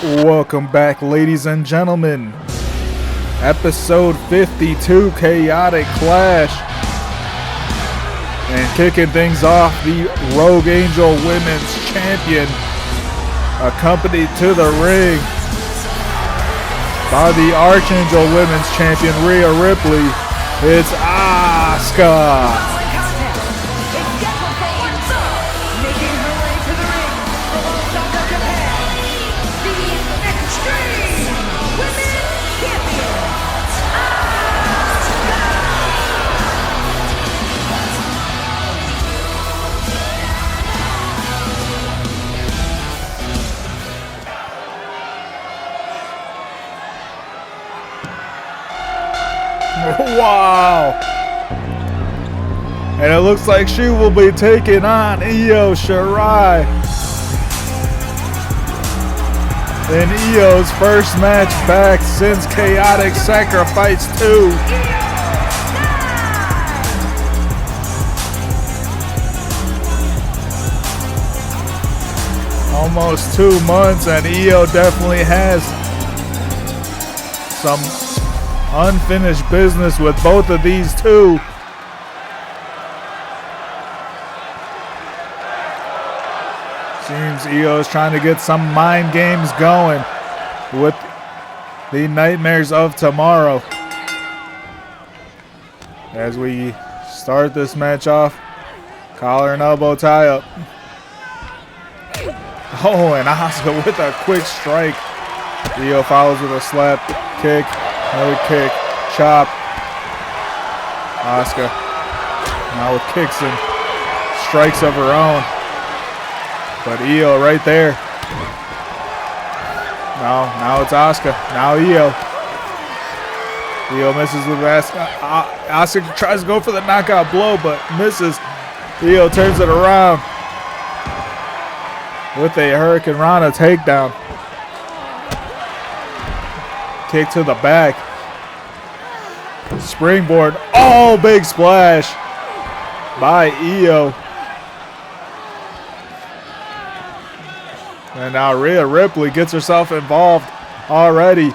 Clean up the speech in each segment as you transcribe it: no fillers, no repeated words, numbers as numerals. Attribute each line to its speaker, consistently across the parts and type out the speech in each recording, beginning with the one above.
Speaker 1: Welcome back, ladies and gentlemen. Episode 52, Chaotic Clash. And kicking things off, the Rogue Angel Women's Champion, accompanied to the ring by the Archangel Women's Champion, Rhea Ripley. It's Asuka. Wow! And it looks like she will be taking on Io Shirai in Io's first match back since Chaotic Sacrifice 2. Almost 2 months, and Io definitely has some unfinished business with both of these two. Seems Io's trying to get some mind games going with the Nightmares of Tomorrow. As we start this match off, collar and elbow tie up. Oh, and Asuka with a quick strike. Io follows with a slap kick. Another kick, chop. Asuka now with kicks and strikes of her own. But Io right there. Now it's Asuka. Now Io. Io misses with Asuka. Asuka tries to go for the knockout blow, but misses. Io turns it around with a Hurricane Rana takedown. Kick to the back. Springboard. Oh, big splash by Io. And now Rhea Ripley gets herself involved already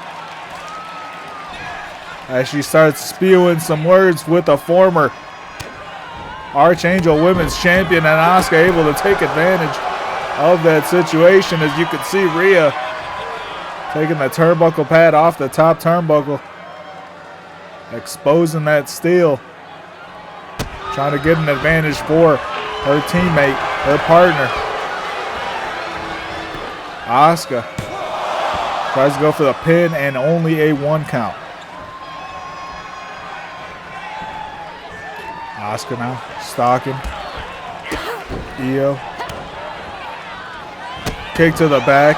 Speaker 1: as she starts spewing some words with the former Archangel Women's Champion, and Asuka able to take advantage of that situation. As you can see, Rhea taking the turnbuckle pad off the top turnbuckle, exposing that steel, trying to get an advantage for her teammate, her partner. Asuka tries to go for the pin and only a 1 count. Asuka now stalking Io. Kick to the back.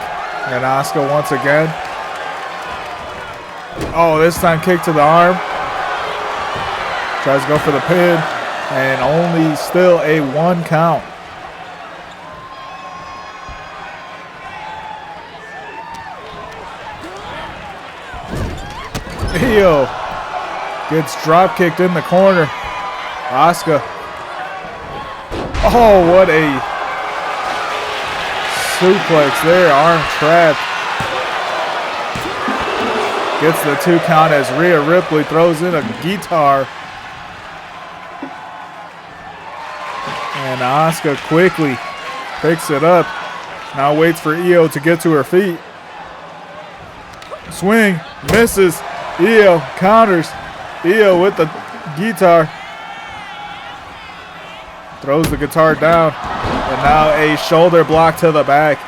Speaker 1: And Asuka once again. Oh, this time kick to the arm. Tries to go for the pin. And only still a 1 count. Io gets drop kicked in the corner. Asuka. Oh, what a suplex there, arm trapped. Gets the 2 count as Rhea Ripley throws in a guitar. And Asuka quickly picks it up. Now waits for Io to get to her feet. Swing, misses. Io counters. Io with the guitar. Throws the guitar down. And now a shoulder block to the back.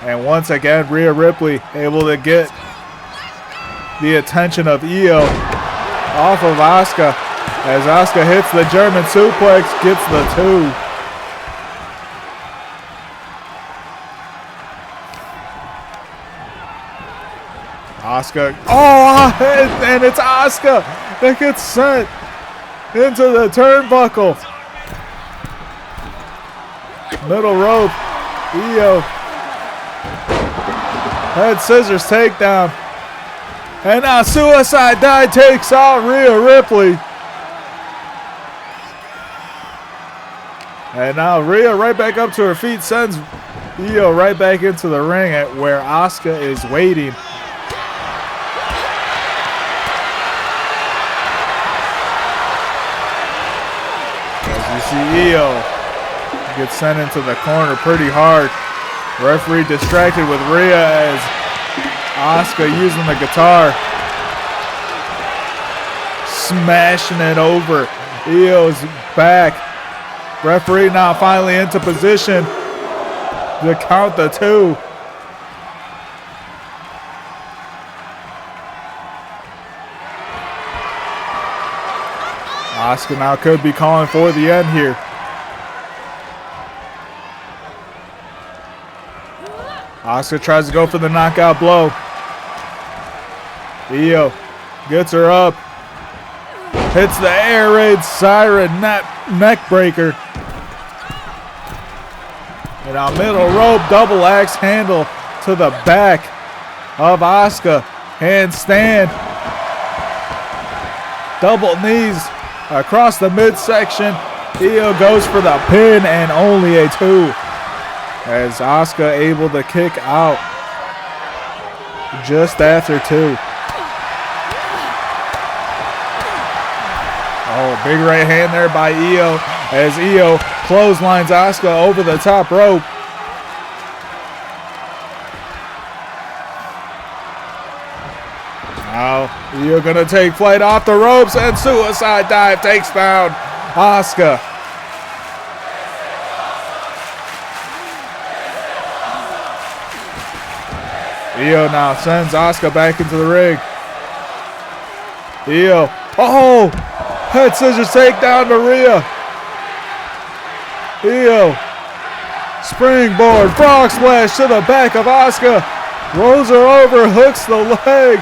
Speaker 1: And once again, Rhea Ripley able to get the attention of Io off of Asuka. As Asuka hits the German suplex, gets the 2. Asuka. Oh, and it's Asuka that gets sent into the turnbuckle. Middle rope. Io. Head scissors takedown. And now Suicide Dive takes out Rhea Ripley. And now Rhea right back up to her feet, sends Io right back into the ring at where Asuka is waiting. As you see Io gets sent into the corner pretty hard. Referee distracted with Rhea as Asuka using the guitar. Smashing it over. Io's back. Referee now finally into position to count the 2. Asuka now could be calling for the end here. Asuka tries to go for the knockout blow. Io gets her up. Hits the air raid siren neck breaker. And a middle rope double axe handle to the back of Asuka. Handstand. Double knees across the midsection. Io goes for the pin and only a 2. As Asuka able to kick out just after 2. Oh, big right hand there by Io as Io clotheslines Asuka over the top rope. Now Io gonna take flight off the ropes and suicide dive takes down Asuka. Io now sends Asuka back into the ring. Io, oh! Head scissors takedown to Rhea. Io. Springboard. Frog splash to the back of Asuka. Rolls her over. Hooks the leg.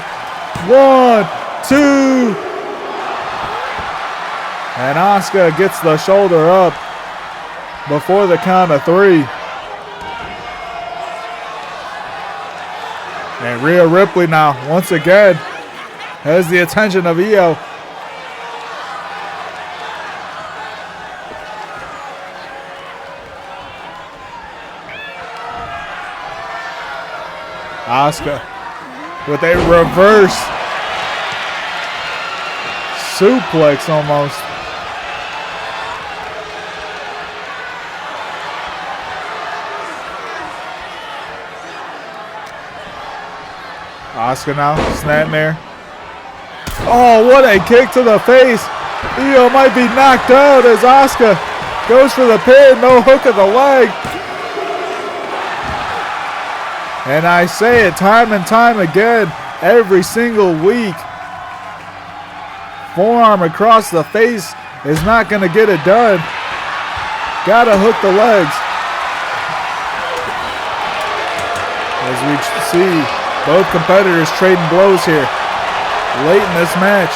Speaker 1: 1, 2. And Asuka gets the shoulder up before the count of 3. And Rhea Ripley now, once again, has the attention of Io. Asuka with a reverse suplex almost. Asuka now, snapmare. Oh, what a kick to the face. Io might be knocked out as Asuka goes for the pin, no hook of the leg. And I say it time and time again, every single week. Forearm across the face is not going to get it done. Gotta hook the legs. As we see both competitors trading blows here late in this match.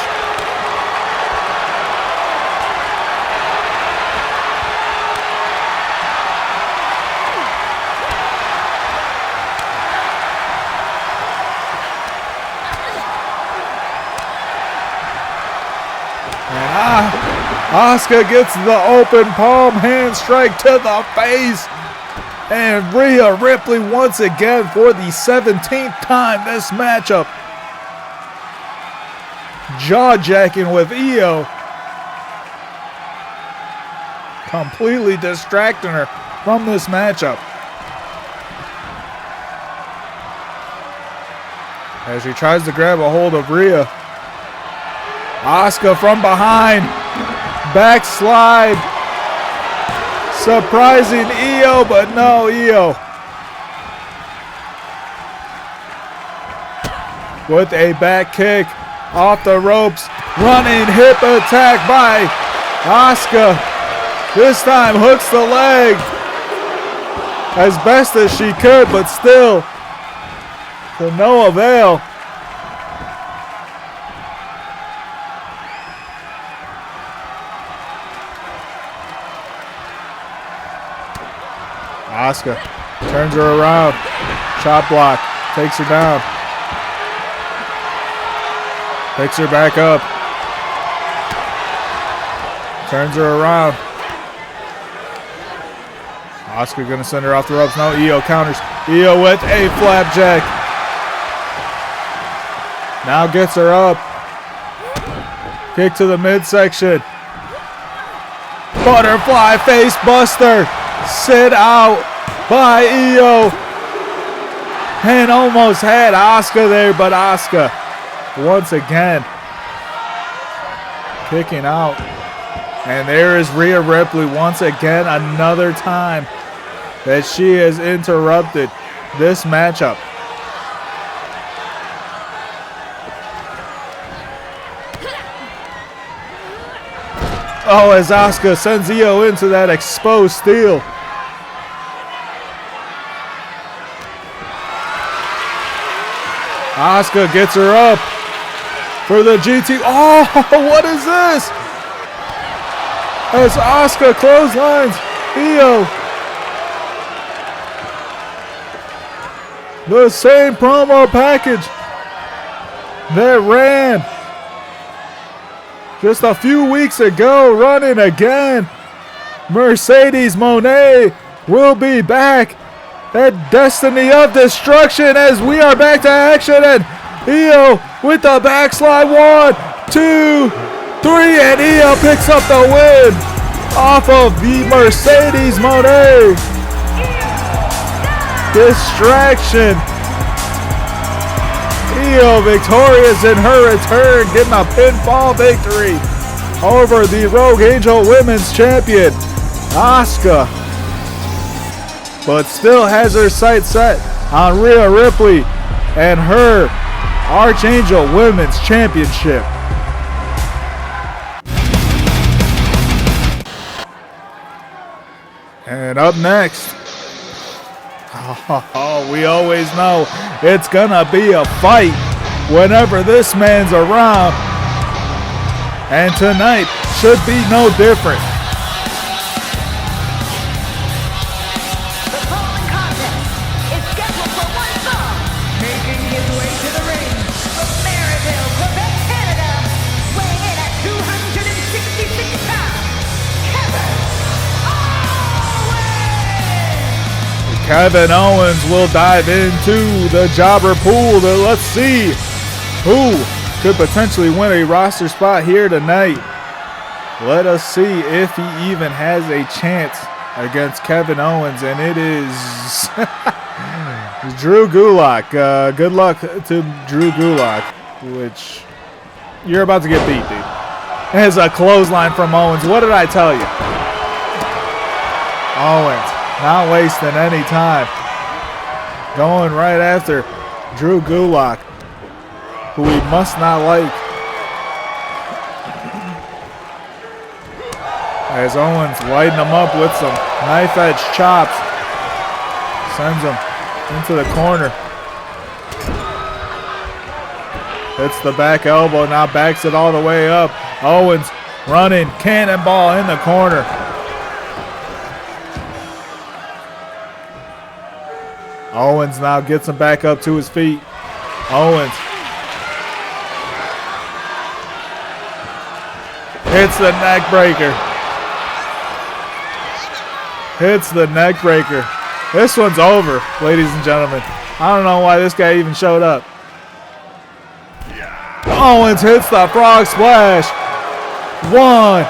Speaker 1: Asuka gets the open palm hand strike to the face. And Rhea Ripley once again for the 17th time this matchup. Jaw-jacking with Io. Completely distracting her from this matchup. As she tries to grab a hold of Rhea. Asuka from behind. Backslide. Surprising Io, but no Io. With a back kick off the ropes. Running hip attack by Asuka. This time hooks the leg as best as she could, but still to no avail. Asuka turns her around. Chop block. Takes her down. Picks her back up. Turns her around. Asuka gonna send her off the ropes. No, Io counters. Io with a flapjack. Now gets her up. Kick to the midsection. Butterfly face buster. Sit out by Io. And almost had Asuka there, but Asuka once again kicking out. And there is Rhea Ripley once again, another time that she has interrupted this matchup. Oh, as Asuka sends Io into that exposed steel. Asuka gets her up for the GT. Oh, what is this? As Asuka clotheslines Io. The same promo package that ran just a few weeks ago, running again. Mercedes Mone will be back at Destiny of Destruction as we are back to action. And Io with the backslide. 1, 2, 3, and Io picks up the win off of the Mercedes Mone distraction. Io victorious in her return, getting a pinfall victory over the Rogue Angel Women's Champion, Asuka. But still has her sights set on Rhea Ripley and her Archangel Women's Championship. And up next, we always know it's gonna be a fight whenever this man's around. And tonight should be no different.
Speaker 2: The following contest is scheduled for one fall. Making his way to the ring from Maryville, Quebec, Canada, weighing in at 266 pounds,
Speaker 1: Kevin Owens will dive into the jobber pool. Let's see who could potentially win a roster spot here tonight. Let us see if he even has a chance against Kevin Owens, and it is Drew Gulak. Good luck to Drew Gulak, which you're about to get beat, dude. There's a clothesline from Owens. What did I tell you? Owens not wasting any time. Going right after Drew Gulak, who he must not like. As Owens lighting him up with some knife edge chops. Sends him into the corner. Hits the back elbow, now backs it all the way up. Owens running, cannonball in the corner. Owens now gets him back up to his feet. Owens hits the neck breaker. Hits the neck breaker. This one's over, ladies and gentlemen. I don't know why this guy even showed up. Owens hits the frog splash. 1,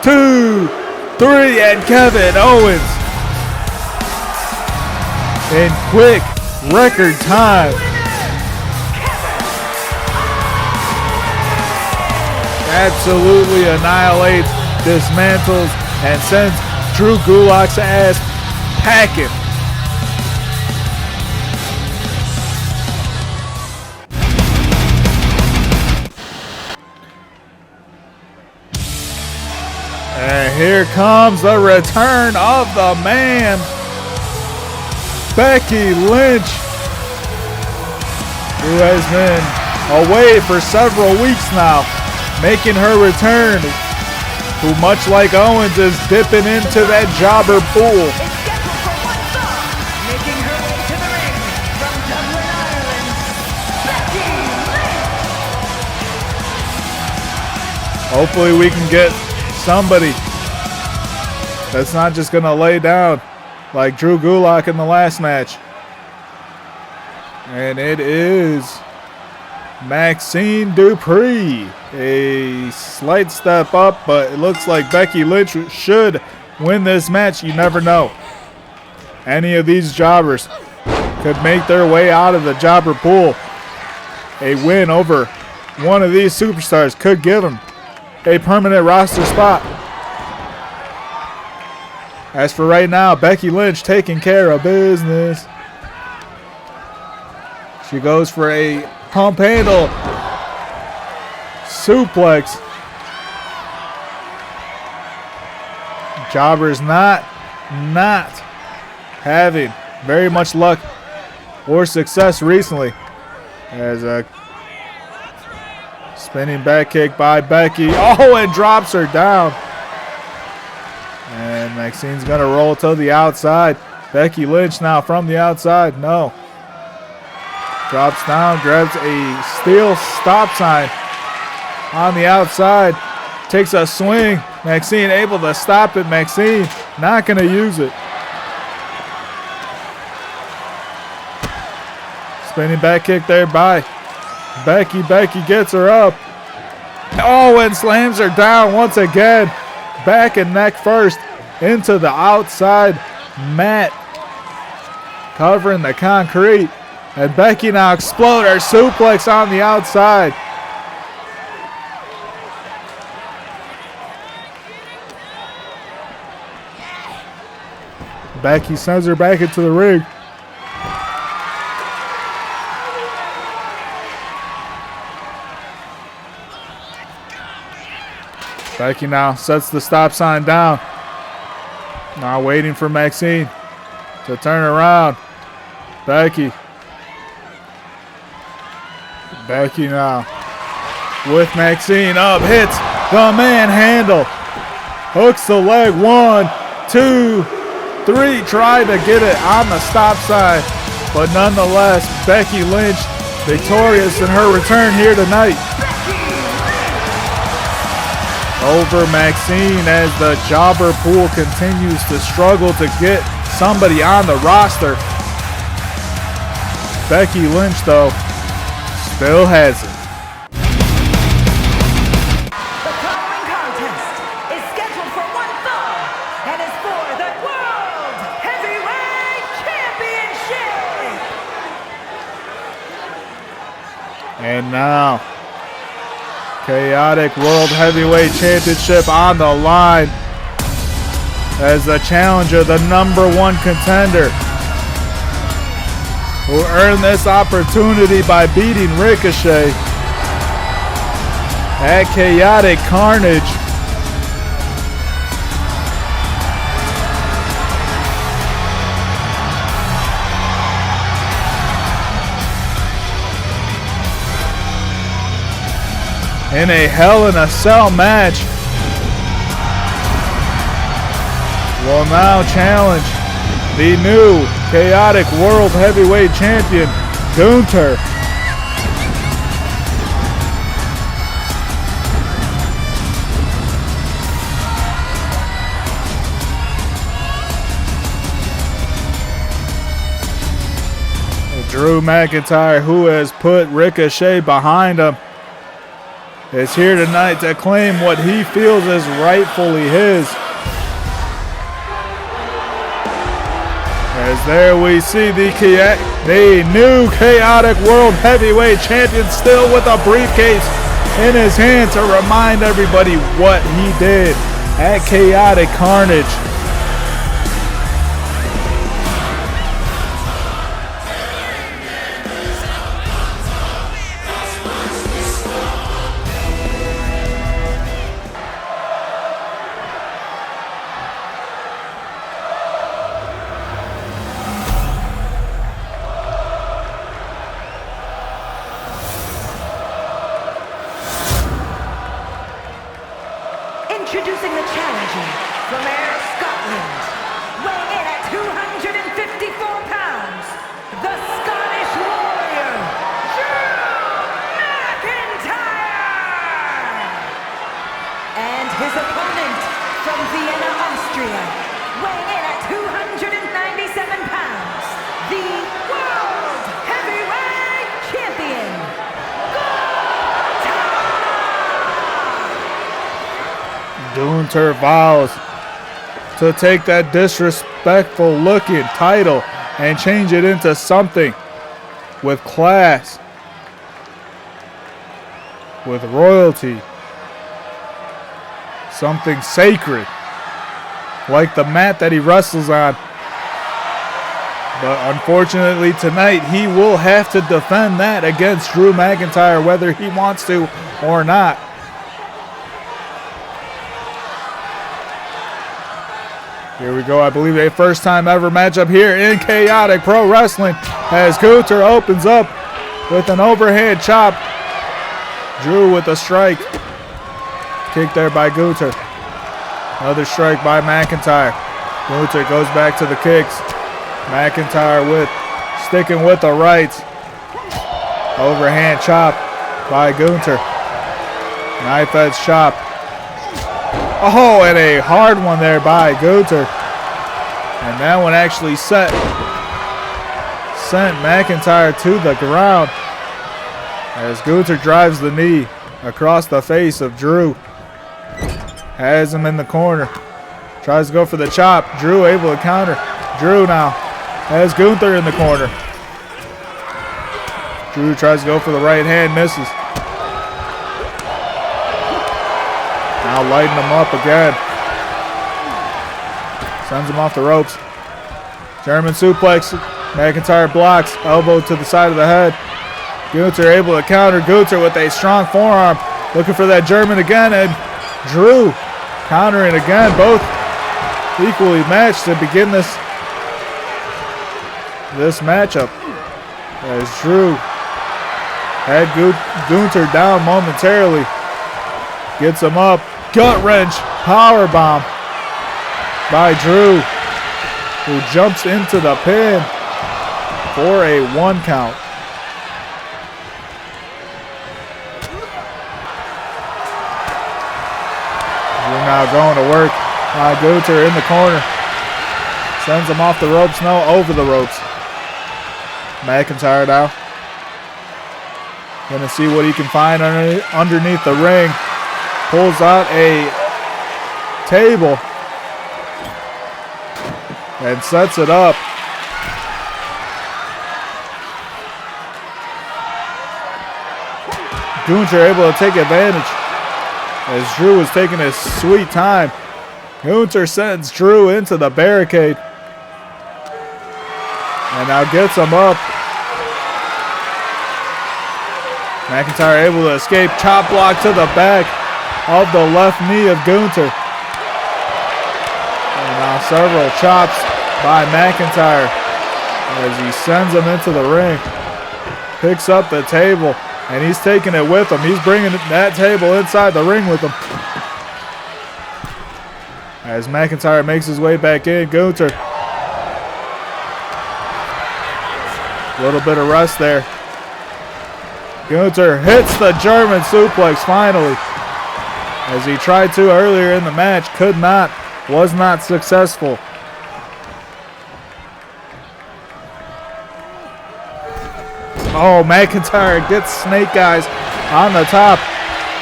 Speaker 1: 2, 3, and Kevin Owens in quick record time absolutely annihilates, dismantles, and sends Drew Gulak's ass packing. And here comes the return of the man, Becky Lynch, who has been away for several weeks now, making her return, who much like Owens is dipping into that jobber pool.
Speaker 2: is scheduled for one fall. Making her way to the ring from Dublin, Ireland, Becky Lynch.
Speaker 1: Hopefully we can get somebody that's not just going to lay down like Drew Gulak in the last match. And it is Maxine Dupree. A slight step up, but it looks like Becky Lynch should win this match. You never know. Any of these jobbers could make their way out of the jobber pool. A win over one of these superstars could give them a permanent roster spot. As for right now, Becky Lynch taking care of business. She goes for a pump handle suplex. Jobbers not having very much luck or success recently. As a spinning back kick by Becky. Oh, and drops her down. And Maxine's going to roll to the outside. Becky Lynch now from the outside. No. Drops down, grabs a steel stop sign on the outside. Takes a swing. Maxine able to stop it. Maxine not going to use it. Spinning back kick there by Becky. Becky gets her up. Oh, and slams her down once again. Back and neck first into the outside mat. Covering the concrete. And Becky now explode her suplex on the outside. Becky sends her back into the ring. Becky now sets the stop sign down. Now waiting for Maxine to turn around. Becky now with Maxine up, hits the manhandle. Hooks the leg, 1, 2, 3. Tried to get it on the stop sign, but nonetheless, Becky Lynch victorious in her return here tonight over Maxine, as the jobber pool continues to struggle to get somebody on the roster. Becky Lynch, though, still has it.
Speaker 2: The following contest is scheduled for one fall and is for the World Heavyweight Championship.
Speaker 1: And now, chaotic World Heavyweight Championship on the line as the challenger, the #1 contender, who earned this opportunity by beating Ricochet at Chaotic Carnage. In a Hell in a Cell match, will now challenge the new Chaotic World Heavyweight Champion, Gunther. Drew McIntyre, who has put Ricochet behind him, is here tonight to claim what he feels is rightfully his. As there we see the new Chaotic World Heavyweight Champion still with a briefcase in his hand to remind everybody what he did at Chaotic Carnage.
Speaker 2: Introducing the challenger from Ayr, Scotland, weighing in at 254 pounds, the Scottish Warrior, Drew McIntyre! And his opponent from Vienna, Austria, weighing in at 290
Speaker 1: Gunther vows to take that disrespectful looking title and change it into something with class, with royalty, something sacred, like the mat that he wrestles on. But unfortunately tonight, he will have to defend that against Drew McIntyre, whether he wants to or not. Here we go. I believe a first time ever matchup here in Chaotic Pro Wrestling as Gunther opens up with an overhand chop. Drew with a strike. Kick there by Gunther. Another strike by McIntyre. Gunther goes back to the kicks. McIntyre sticking with the rights. Overhand chop by Gunther. Knife edge chop. Oh, and a hard one there by Gunther. And that one actually sent McIntyre to the ground as Gunther drives the knee across the face of Drew. Has him in the corner. Tries to go for the chop. Drew able to counter. Drew now has Gunther in the corner. Drew tries to go for the right hand, misses. Now lighting him up again. Sends him off the ropes. German suplex. McIntyre blocks. Elbow to the side of the head. Gunther able to counter. Gunther with a strong forearm. Looking for that German again. And Drew countering again. Both equally matched to begin this matchup. As Drew had Gunther down momentarily. Gets him up. Gut wrench. Power bomb by Drew, who jumps into the pin for a 1 count. Drew now going to work. Gunther in the corner. Sends him off the ropes. No, over the ropes. McIntyre now. Gonna see what he can find underneath the ring. Pulls out a table and sets it up. Gunther able to take advantage as Drew was taking his sweet time. Gunther sends Drew into the barricade and now gets him up. McIntyre able to escape. Chop block to the back of the left knee of Gunther. And now several chops by McIntyre as he sends him into the ring. Picks up the table and he's taking it with him. He's bringing that table inside the ring with him. As McIntyre makes his way back in, Gunther. A little bit of rest there. Gunther hits the German suplex finally. As he tried to earlier in the match, could not, was not successful. Oh, McIntyre gets Snake Eyes on the top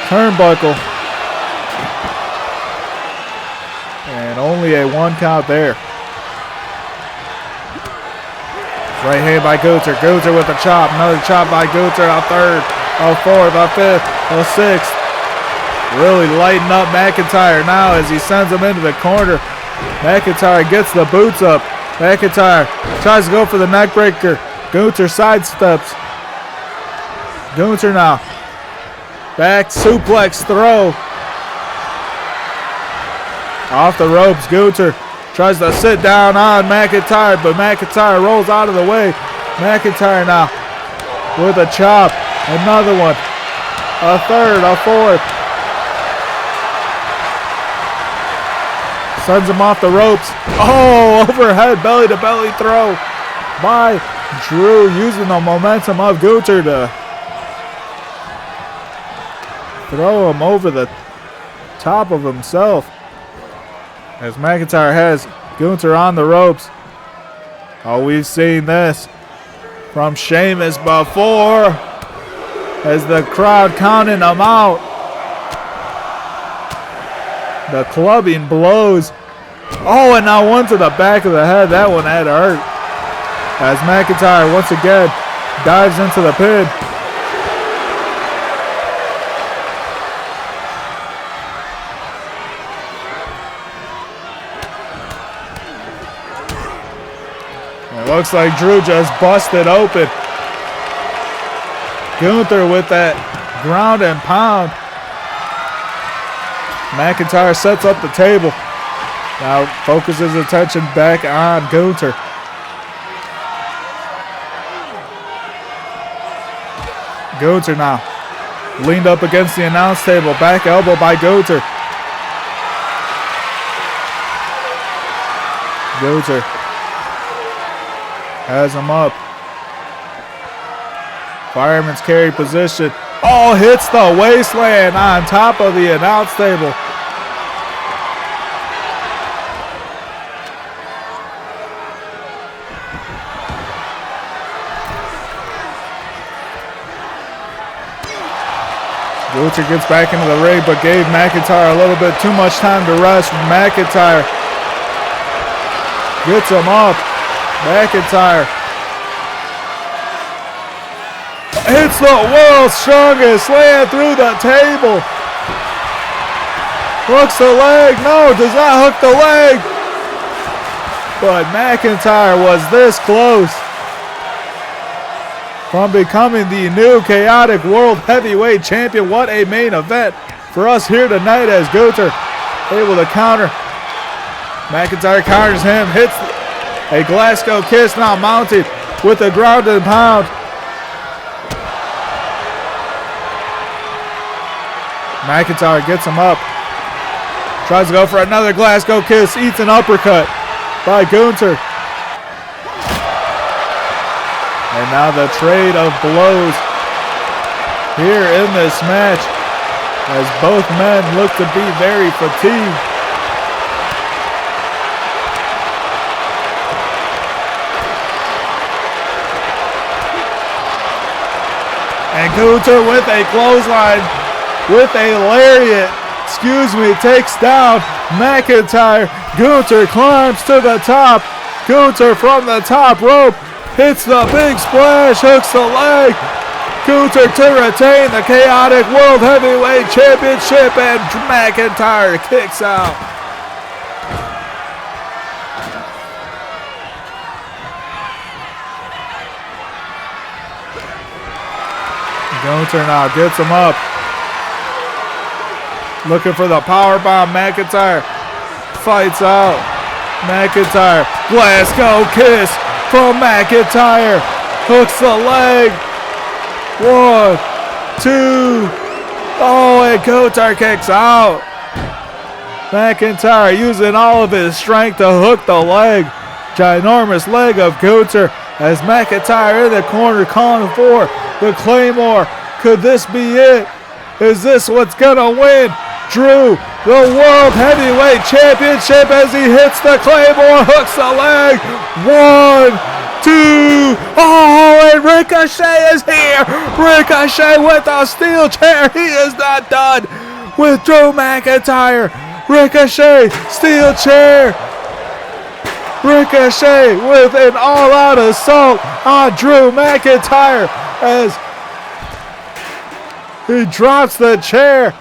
Speaker 1: turnbuckle. And only a 1 count there. Right hand by Gunther. Gunther with a chop. Another chop by Gunther. A third, a fourth, a fifth, a sixth. Really lighting up McIntyre now as he sends him into the corner. McIntyre gets the boots up. McIntyre tries to go for the neck breaker. Gunther sidesteps. Gunther now. Back suplex throw. Off the ropes. Gunther tries to sit down on McIntyre, but McIntyre rolls out of the way. McIntyre now with a chop. Another one. A third, a fourth. Sends him off the ropes. Oh, overhead belly-to-belly throw by Drew, using the momentum of Gunther to throw him over the top of himself. As McIntyre has Gunther on the ropes. Oh, we've seen this from Sheamus before as the crowd counting him out. The clubbing blows. Oh, and now one to the back of the head. That one had to hurt. As McIntyre once again dives into the pin. It looks like Drew just busted open. Gunther with that ground and pound. McIntyre sets up the table. Now focuses attention back on Gunther. Gunther now leaned up against the announce table. Back elbow by Gunther. Gunther has him up. Fireman's carry position. Oh, hits the waistland on top of the announce table. Gunther gets back into the ring, but gave McIntyre a little bit too much time to rest. McIntyre gets him up. McIntyre hits the world's strongest slam through the table. Hooks the leg. No, does not hook the leg. But McIntyre was this close from becoming the new Chaotic World Heavyweight Champion. What a main event for us here tonight as Gunther able to counter. McIntyre counters him, hits a Glasgow kiss, now mounted with a ground and pound. McIntyre gets him up. Tries to go for another Glasgow kiss, eats an uppercut by Gunther. And now the trade of blows here in this match as both men look to be very fatigued. And Gunther with a clothesline, with a lariat, takes down McIntyre. Gunther climbs to the top. Gunther from the top rope hits the big splash, hooks the leg. Gunther to retain the Chaotic World Heavyweight Championship, and McIntyre kicks out. Gunther now gets him up. Looking for the powerbomb. McIntyre fights out. McIntyre, Glasgow kiss from McIntyre. Hooks the leg. 1, 2. Oh, and Gunther kicks out. McIntyre using all of his strength to hook the leg. Ginormous leg of Gunther as McIntyre in the corner calling for the Claymore. Could this be it? Is this what's gonna win Drew the World Heavyweight Championship as he hits the Claymore, hooks the leg. 1, 2. Oh, and Ricochet is here. Ricochet with a steel chair. He is not done with Drew McIntyre. Ricochet, steel chair. Ricochet with an all-out assault on Drew McIntyre as he drops the chair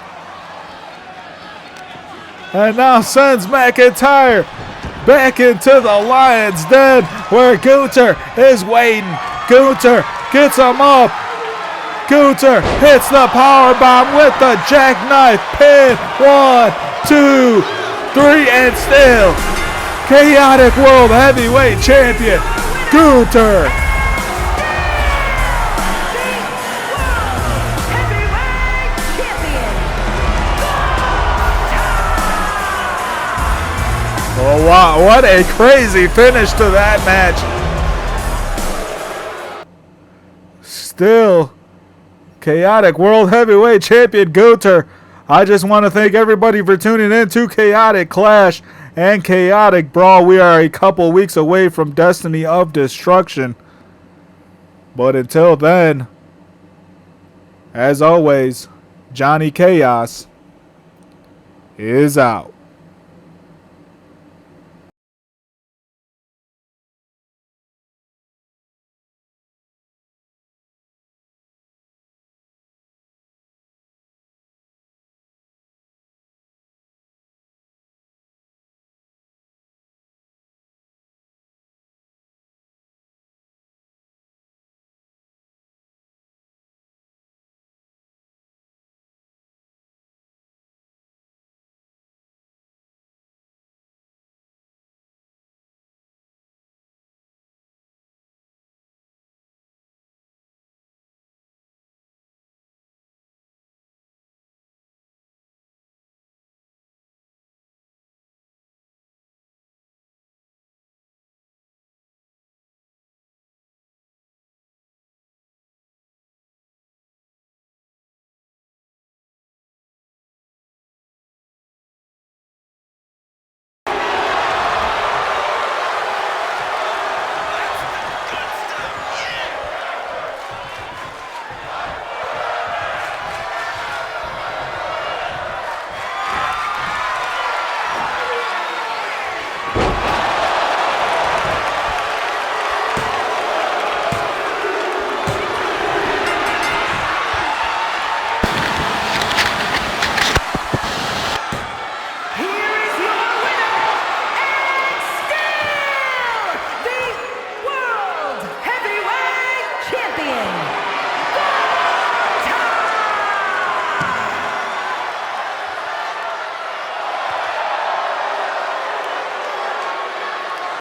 Speaker 1: and now sends McIntyre back into the Lion's Den where Gunther is waiting. Gunther gets him up. Gunther hits the powerbomb with the jackknife pin. 1, 2, 3, and still Chaotic World Heavyweight Champion Gunther. Oh, wow, what a crazy finish to that match. Still, Chaotic World Heavyweight Champion Gunther. I just want to thank everybody for tuning in to Chaotic Clash and Chaotic Brawl. We are a couple weeks away from Destiny of Destruction. But until then, as always, Johnny Chaos is out.